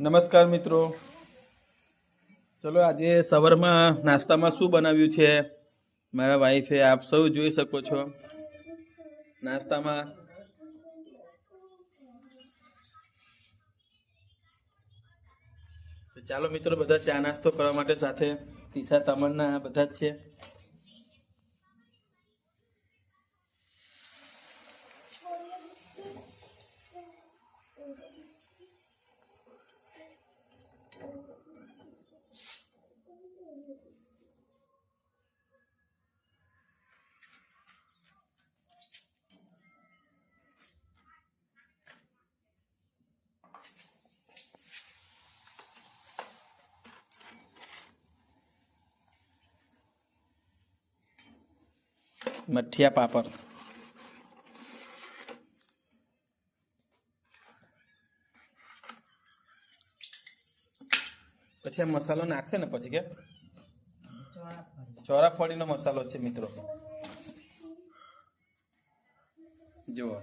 નમસ્કાર મિત્રો, ચલો આજે સવારમાં નાસ્તામાં શું બનાવ્યું છે મારા વાઈફે, આપ સૌ જોઈ શકો છો. નાસ્તામાં તો ચાલો મિત્રો, બધા ચા નાસ્તો કરવા માટે સાથે તીસા તમન્ના બધા જ છે. મઠિયા પાપડ, પછી આ મસાલો નાખશે ને પછી કે ચોરાફળીનો મસાલો છે મિત્રો, જુઓ.